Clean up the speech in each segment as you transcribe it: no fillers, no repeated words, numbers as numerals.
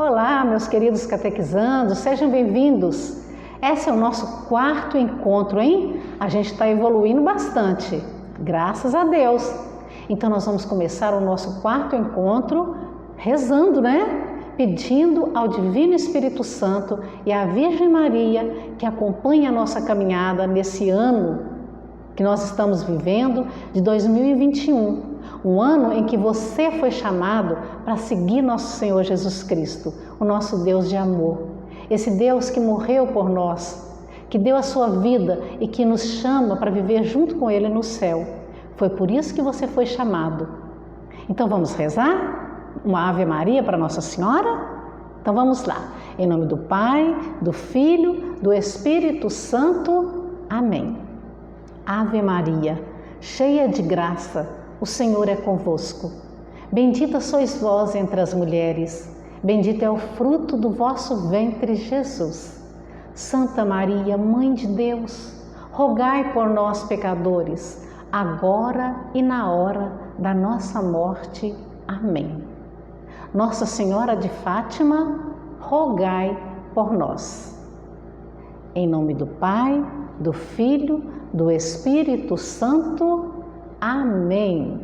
Olá, meus queridos catequizandos, sejam bem-vindos. Esse é o nosso quarto encontro, hein? A gente está evoluindo bastante, graças a Deus. Então nós vamos começar o nosso quarto encontro rezando, né? Pedindo ao Divino Espírito Santo e à Virgem Maria que acompanhe a nossa caminhada nesse ano que nós estamos vivendo de 2021. Um ano em que você foi chamado para seguir nosso Senhor Jesus Cristo, o nosso Deus de amor. Esse Deus que morreu por nós, que deu a sua vida e que nos chama para viver junto com Ele no céu. Foi por isso que você foi chamado. Então vamos rezar? Uma Ave Maria para Nossa Senhora? Então vamos lá. Em nome do Pai, do Filho, do Espírito Santo. Amém. Ave Maria, cheia de graça, o Senhor é convosco. Bendita sois vós entre as mulheres, bendito é o fruto do vosso ventre, Jesus. Santa Maria, Mãe de Deus, rogai por nós, pecadores, agora e na hora da nossa morte. Amém. Nossa Senhora de Fátima, rogai por nós. Em nome do Pai, do Filho, do Espírito Santo. Amém.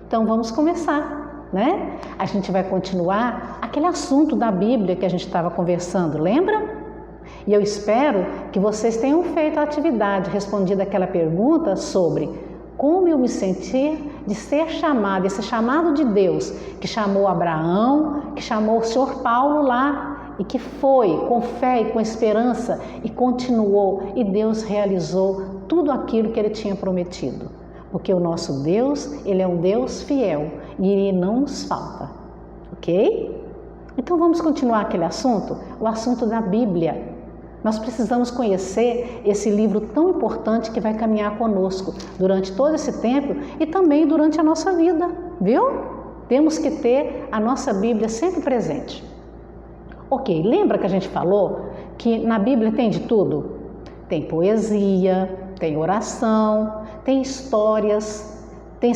Então vamos começar, né? A gente vai continuar aquele assunto da Bíblia que a gente estava conversando, lembra? E eu espero que vocês tenham feito a atividade, respondido aquela pergunta sobre como eu me sentir de ser chamado, esse chamado de Deus, que chamou Abraão, que chamou o Senhor Paulo lá, e que foi com fé e com esperança, e continuou, e Deus realizou tudo aquilo que Ele tinha prometido. Porque o nosso Deus, Ele é um Deus fiel e Ele não nos falta, ok? Então vamos continuar aquele assunto, o assunto da Bíblia. Nós precisamos conhecer esse livro tão importante que vai caminhar conosco durante todo esse tempo e também durante a nossa vida, viu? Temos que ter a nossa Bíblia sempre presente. Ok, lembra que a gente falou que na Bíblia tem de tudo? Tem poesia, tem oração, tem histórias, tem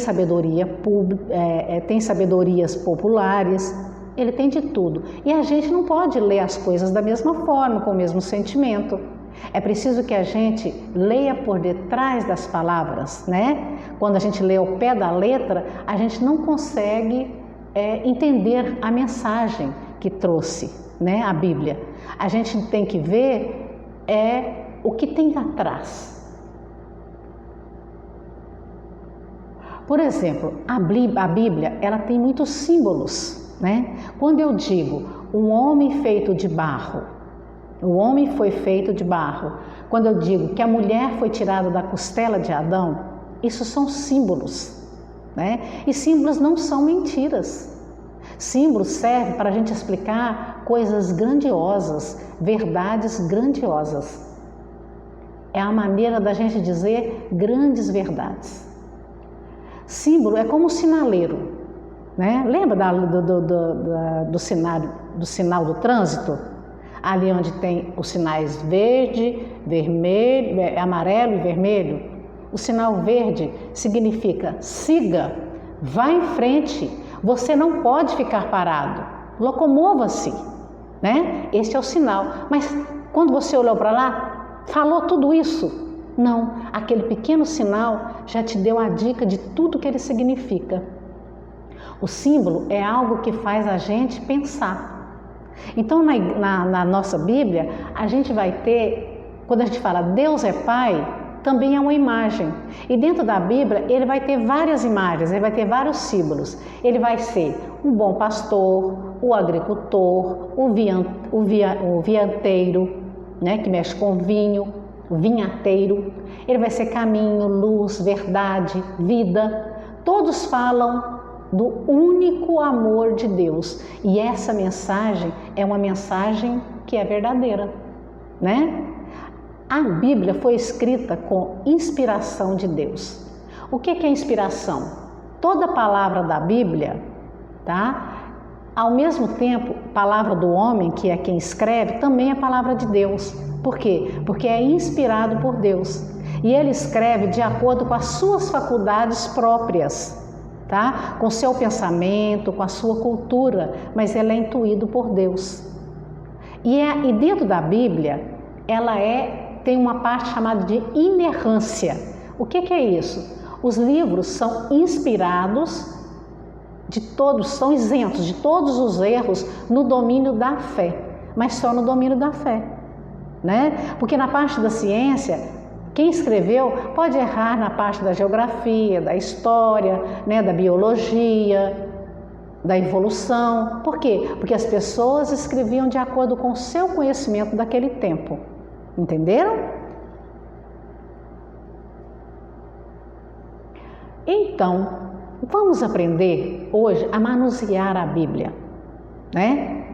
tem sabedorias populares, ele tem de tudo. E a gente não pode ler as coisas da mesma forma, com o mesmo sentimento. É preciso que a gente leia por detrás das palavras, né? Quando a gente lê ao pé da letra, a gente não consegue entender a mensagem que trouxe, né, a Bíblia. A gente tem que ver o que tem atrás. Por exemplo, a Bíblia, ela tem muitos símbolos, né? Quando eu digo um homem feito de barro, o homem foi feito de barro. Quando eu digo que a mulher foi tirada da costela de Adão, isso são símbolos, né? E símbolos não são mentiras. Símbolos servem para a gente explicar coisas grandiosas, verdades grandiosas. É a maneira da gente dizer grandes verdades. Símbolo é como um sinaleiro, né? Lembra do sinal do trânsito? Ali onde tem os sinais verde, vermelho, amarelo e vermelho. O sinal verde significa siga, vá em frente, você não pode ficar parado, locomova-se, né? Esse é o sinal. Mas quando você olhou para lá, falou tudo isso? Não, aquele pequeno sinal já te deu a dica de tudo que ele significa. O símbolo é algo que faz a gente pensar. Então, na nossa Bíblia, a gente vai ter, quando a gente fala Deus é Pai, também é uma imagem. E dentro da Bíblia, ele vai ter várias imagens, ele vai ter vários símbolos. Ele vai ser um bom pastor, o agricultor, o vianteiro, né, que mexe com vinho, o vinhateiro. Ele vai ser caminho, luz, verdade, vida. Todos falam do único amor de Deus. E essa mensagem é uma mensagem que é verdadeira, né? A Bíblia foi escrita com inspiração de Deus. O que é inspiração? Toda palavra da Bíblia, tá? Ao mesmo tempo, palavra do homem, que é quem escreve, também é palavra de Deus. Por quê? Porque é inspirado por Deus. E ele escreve de acordo com as suas faculdades próprias. tá? Com seu pensamento, com a sua cultura, mas ela é intuído por Deus. E dentro da Bíblia, ela tem uma parte chamada de inerrância. O que é isso? Os livros são inspirados são isentos de todos os erros no domínio da fé, mas só no domínio da fé, né? Porque na parte da ciência, quem escreveu pode errar na parte da geografia, da história, né, da biologia, da evolução. Por quê? Porque as pessoas escreviam de acordo com o seu conhecimento daquele tempo. Entenderam? Então, vamos aprender hoje a manusear a Bíblia, né?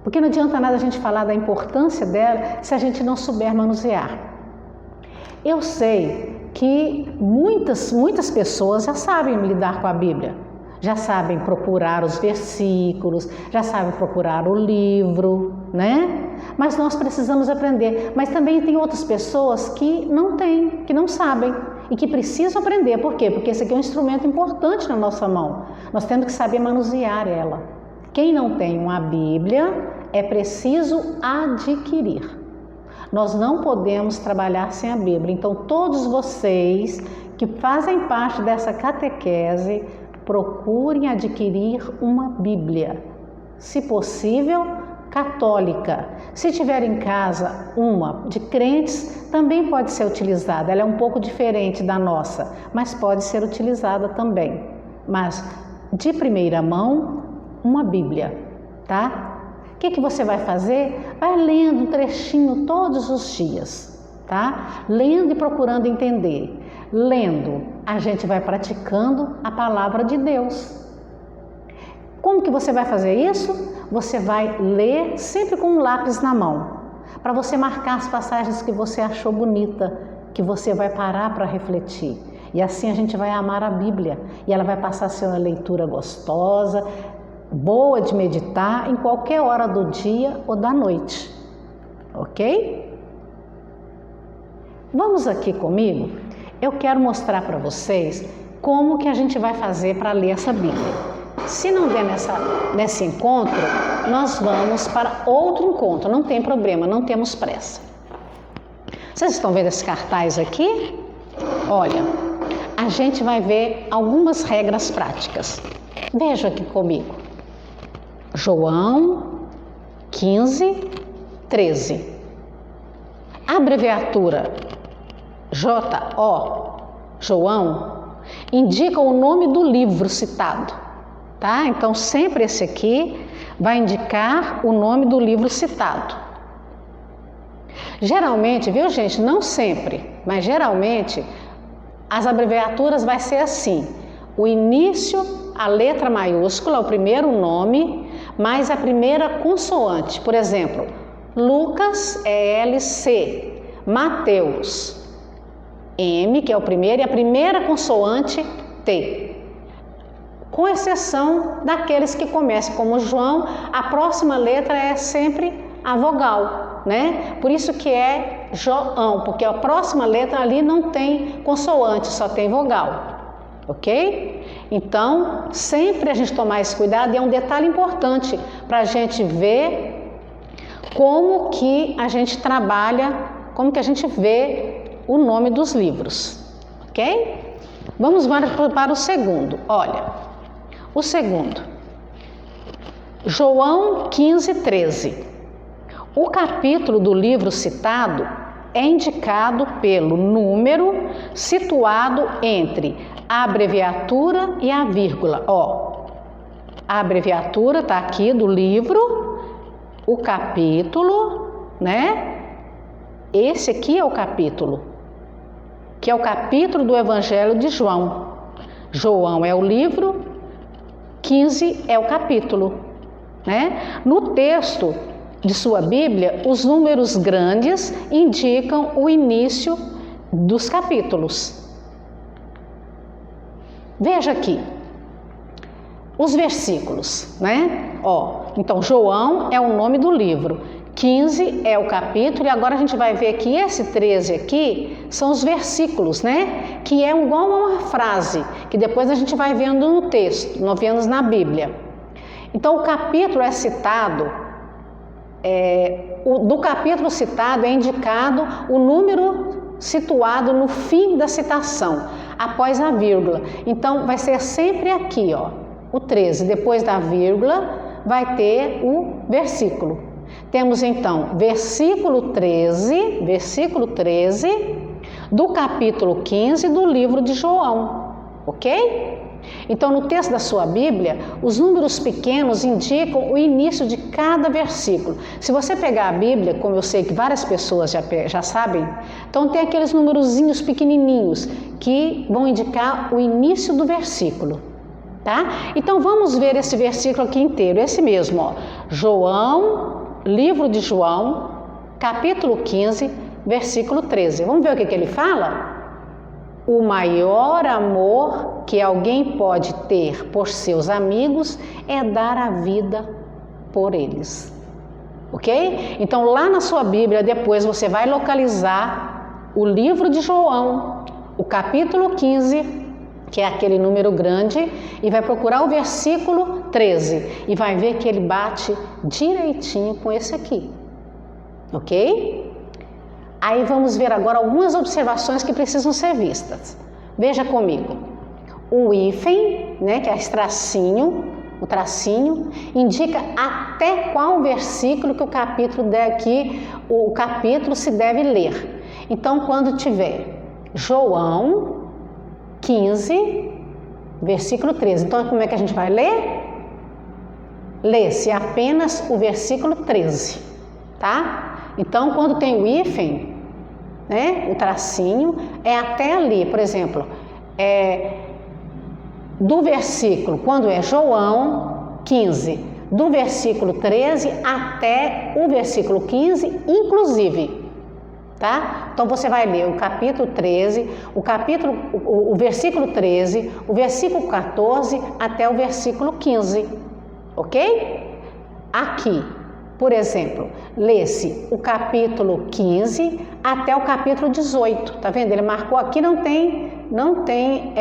Porque não adianta nada a gente falar da importância dela se a gente não souber manusear. Eu sei que muitas pessoas já sabem lidar com a Bíblia, já sabem procurar os versículos, já sabem procurar o livro, né? Mas nós precisamos aprender. Mas também tem outras pessoas que não têm, que não sabem e que precisam aprender. Por quê? Porque esse aqui é um instrumento importante na nossa mão. Nós temos que saber manusear ela. Quem não tem uma Bíblia, é preciso adquirir. Nós não podemos trabalhar sem a Bíblia. Então, todos vocês que fazem parte dessa catequese, procurem adquirir uma Bíblia, se possível, católica. Se tiver em casa uma de crentes, também pode ser utilizada. Ela é um pouco diferente da nossa, mas pode ser utilizada também. Mas, de primeira mão, uma Bíblia, tá? O que você vai fazer? Vai lendo um trechinho todos os dias, tá? Lendo e procurando entender. Lendo, a gente vai praticando a palavra de Deus. Como que você vai fazer isso? Você vai ler sempre com um lápis na mão, para você marcar as passagens que você achou bonita, que você vai parar para refletir. E assim a gente vai amar a Bíblia e ela vai passar a ser uma leitura gostosa, boa de meditar em qualquer hora do dia ou da noite, ok? Vamos aqui comigo? Eu quero mostrar para vocês como que a gente vai fazer para ler essa Bíblia. Se não der nesse encontro, nós vamos para outro encontro, não tem problema, não temos pressa. Vocês estão vendo esse cartaz aqui? Olha, a gente vai ver algumas regras práticas. Veja aqui comigo. João 15, 13. A abreviatura J.O., João, indica o nome do livro citado, tá? Então, sempre esse aqui vai indicar o nome do livro citado. Geralmente, viu, gente? Não sempre, mas geralmente, as abreviaturas vai ser assim. O início, a letra maiúscula, o primeiro nome, mais a primeira consoante. Por exemplo, Lucas é LC, Mateus M, que é o primeiro, e a primeira consoante T. Com exceção daqueles que começam como João, a próxima letra é sempre a vogal, né? Por isso que é João, porque a próxima letra ali não tem consoante, só tem vogal, ok? Então, sempre a gente tomar esse cuidado, e é um detalhe importante para a gente ver como que a gente trabalha, como que a gente vê o nome dos livros, ok? Vamos para o segundo. Olha, o segundo, João 15, 13. O capítulo do livro citado é indicado pelo número situado entre a abreviatura e a vírgula. Ó, a abreviatura está aqui do livro, o capítulo, né? Esse aqui é o capítulo, que é o capítulo do Evangelho de João. João é o livro, 15 é o capítulo, né? No texto de sua Bíblia, os números grandes indicam o início dos capítulos. Veja aqui os versículos, né? Ó, então João é o nome do livro, 15 é o capítulo, e agora a gente vai ver que esse 13 aqui são os versículos, né? Que é igual a uma frase, que depois a gente vai vendo no texto, nós vemos na Bíblia. Então, o capítulo é citado, do capítulo citado é indicado o número situado no fim da citação, após a vírgula. Então, vai ser sempre aqui, ó, o 13, depois da vírgula vai ter o versículo. Temos então versículo 13 do capítulo 15 do livro de João, ok? Então, no texto da sua Bíblia, os números pequenos indicam o início de cada versículo. Se você pegar a Bíblia, como eu sei que várias pessoas já sabem, então tem aqueles numerozinhos pequenininhos que vão indicar o início do versículo, tá? Então, vamos ver esse versículo aqui inteiro, esse mesmo, ó. João, livro de João, capítulo 15, versículo 13. Vamos ver o que ele fala? O maior amor que alguém pode ter por seus amigos é dar a vida por eles. Ok? Então, lá na sua Bíblia, depois você vai localizar o livro de João, o capítulo 15, que é aquele número grande, e vai procurar o versículo 13 e vai ver que ele bate direitinho com esse aqui. Ok? Aí vamos ver agora algumas observações que precisam ser vistas. Veja comigo. O hífen, né, que é o tracinho, indica até qual versículo que o capítulo se deve ler. Então, quando tiver João 15, versículo 13. Então, como é que a gente vai ler? Lê-se apenas o versículo 13, tá? Então, quando tem o hífen, né, o tracinho, é até ali, por exemplo, do versículo, quando é João 15, do versículo 13 até o versículo 15, inclusive, tá? Então você vai ler o capítulo 13, o versículo 13, o versículo 14 até o versículo 15, ok? Aqui, por exemplo, lê-se o capítulo 15 até o capítulo 18, tá vendo? Ele marcou aqui, não tem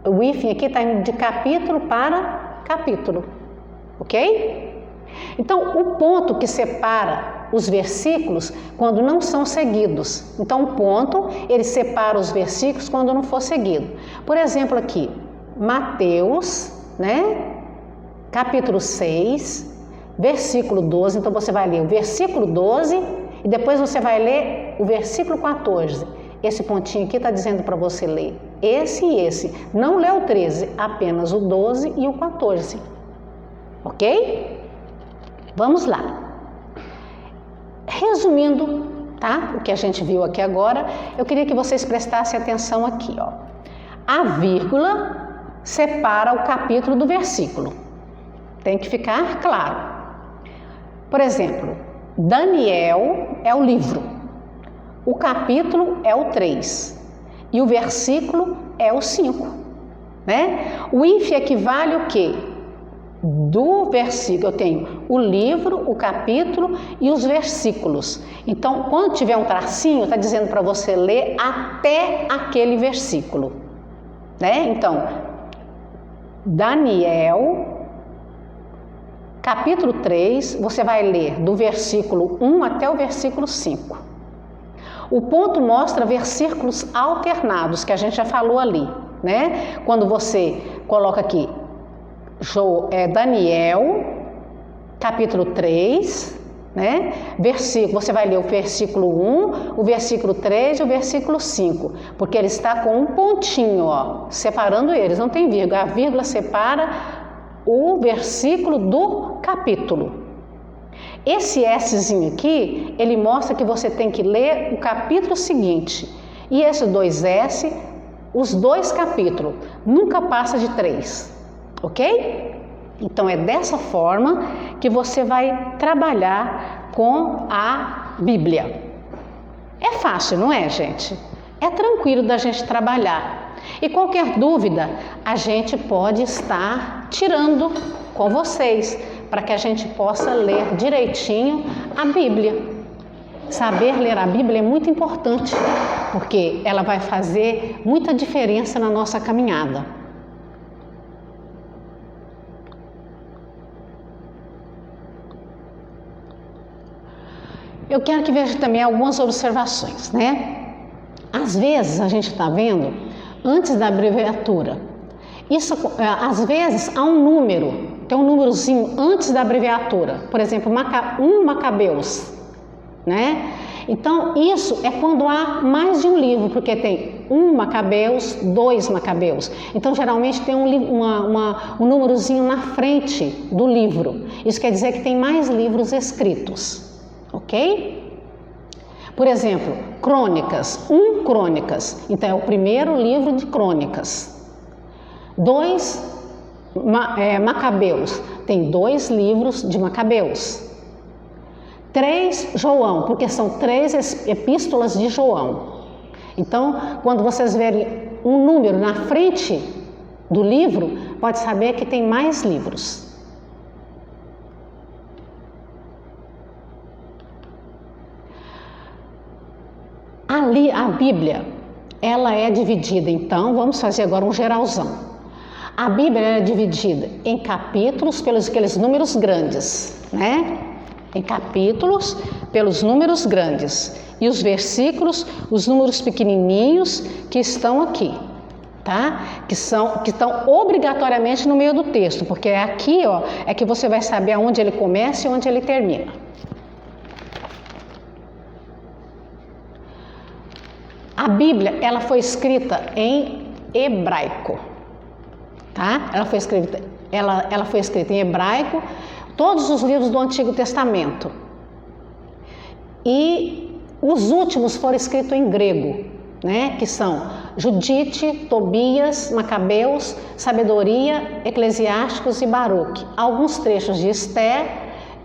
o hífen aqui está indo de capítulo para capítulo, ok? Então, o ponto que separa os versículos quando não são seguidos. Então, o ponto, ele separa os versículos quando não for seguido. Por exemplo, aqui, Mateus, né? Capítulo 6, versículo 12. Então, você vai ler o versículo 12 e depois você vai ler o versículo 14. Esse pontinho aqui está dizendo para você ler esse e esse. Não lê o 13, apenas o 12 e o 14. Ok? Vamos lá. Resumindo, tá? O que a gente viu aqui agora, eu queria que vocês prestassem atenção aqui, ó. A vírgula separa o capítulo do versículo. Tem que ficar claro. Por exemplo, Daniel é o livro. O capítulo é o 3 e o versículo é o 5, né? O hífen equivale o quê? Do versículo, eu tenho o livro, o capítulo e os versículos. Então, quando tiver um tracinho, está dizendo para você ler até aquele versículo, né? Então, Daniel, capítulo 3, você vai ler do versículo 1 até o versículo 5. O ponto mostra versículos alternados, que a gente já falou ali, né? Quando você coloca aqui Daniel, capítulo 3, né? Versículo, você vai ler o versículo 1, o versículo 3 e o versículo 5, porque ele está com um pontinho, ó, separando eles, não tem vírgula. A vírgula separa o versículo do capítulo. Esse Szinho aqui, ele mostra que você tem que ler o capítulo seguinte. E esse 2S, os dois capítulos, nunca passa de 3. Ok? Então é dessa forma que você vai trabalhar com a Bíblia. É fácil, não é, gente? É tranquilo da gente trabalhar. E qualquer dúvida, a gente pode estar tirando com vocês. para que a gente possa ler direitinho a Bíblia. Saber ler a Bíblia é muito importante, porque ela vai fazer muita diferença na nossa caminhada. Eu quero que veja também algumas observações, né? Às vezes a gente está vendo, antes da abreviatura, isso, às vezes há um número, tem um númerozinho antes da abreviatura, por exemplo, Macabeus, né? Então isso é quando há mais de um livro, porque tem 1 Macabeus, 2 Macabeus. Então geralmente tem um númerozinho na frente do livro. Isso quer dizer que tem mais livros escritos, ok? Por exemplo, Crônicas, 1 Crônicas, então é o primeiro livro de Crônicas. 2 Macabeus, tem 2 livros de Macabeus. 3 João, porque são 3 epístolas de João. Então, quando vocês verem um número na frente do livro, pode saber que tem mais livros. Ali, a Bíblia, ela é dividida, então, vamos fazer agora um geralzão. A Bíblia é dividida em capítulos pelos aqueles números grandes, né? Em capítulos pelos números grandes e os versículos, os números pequenininhos que estão aqui, tá? Que estão obrigatoriamente no meio do texto, porque é aqui, ó, é que você vai saber aonde ele começa e onde ele termina. A Bíblia, ela foi escrita em hebraico, tá? Ela foi escrita em hebraico, todos os livros do Antigo Testamento. E os últimos foram escritos em grego, né? Que são Judite, Tobias, Macabeus, Sabedoria, Eclesiásticos e Baruque. Alguns trechos de Esther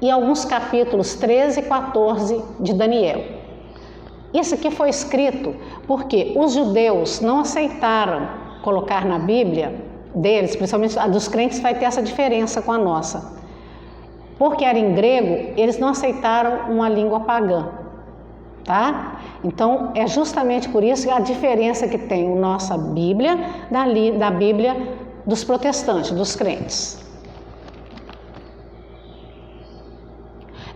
e alguns capítulos 13 e 14 de Daniel. Isso aqui foi escrito porque os judeus não aceitaram colocar na Bíblia deles, principalmente a dos crentes vai ter essa diferença com a nossa. Porque era em grego, eles não aceitaram uma língua pagã, tá? Então, é justamente por isso a diferença que tem a nossa Bíblia da Bíblia dos protestantes, dos crentes.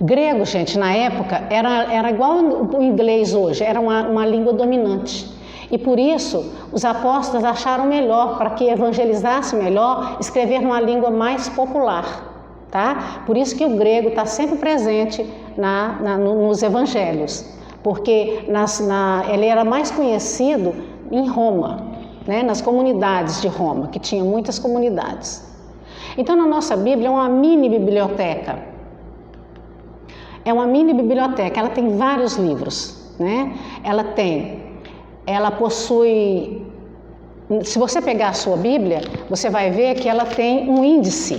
Grego, gente, na época, era igual o inglês hoje, era uma língua dominante. E por isso, os apóstolos acharam melhor, para que evangelizasse melhor, escrever numa língua mais popular. Tá? Por isso que o grego está sempre presente nos evangelhos, porque ele era mais conhecido em Roma, né? Nas comunidades de Roma, que tinha muitas comunidades. Então, na nossa Bíblia é uma mini biblioteca. Ela tem vários livros, né? Ela possui, se você pegar a sua Bíblia, você vai ver que ela tem um índice,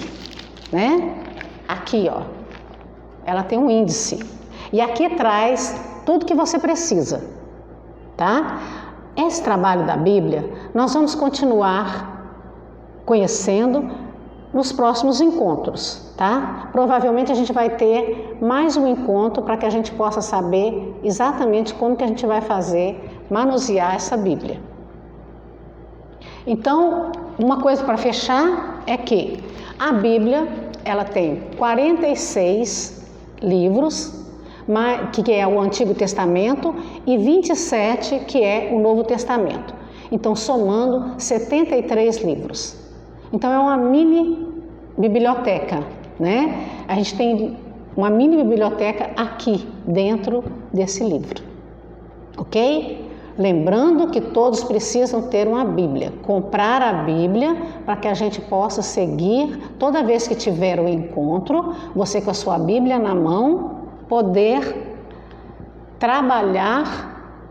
né? Aqui, ó, ela tem um índice e aqui traz tudo que você precisa, tá? Esse trabalho da Bíblia nós vamos continuar conhecendo nos próximos encontros, tá? Provavelmente a gente vai ter mais um encontro para que a gente possa saber exatamente como que a gente vai manusear essa Bíblia. Então, uma coisa para fechar é que a Bíblia ela tem 46 livros, que é o Antigo Testamento, e 27 que é o Novo Testamento. Então, somando 73 livros. Então, é uma mini biblioteca, né? A gente tem uma mini biblioteca aqui dentro desse livro, ok? Lembrando que todos precisam ter uma Bíblia, comprar a Bíblia para que a gente possa seguir, toda vez que tiver o encontro, você com a sua Bíblia na mão, poder trabalhar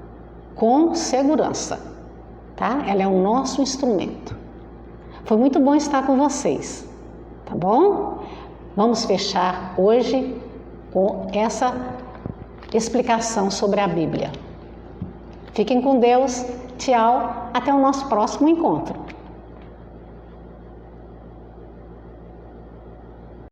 com segurança, tá? Ela é o nosso instrumento. Foi muito bom estar com vocês, tá bom? Vamos fechar hoje com essa explicação sobre a Bíblia. Fiquem com Deus, tchau, até o nosso próximo encontro.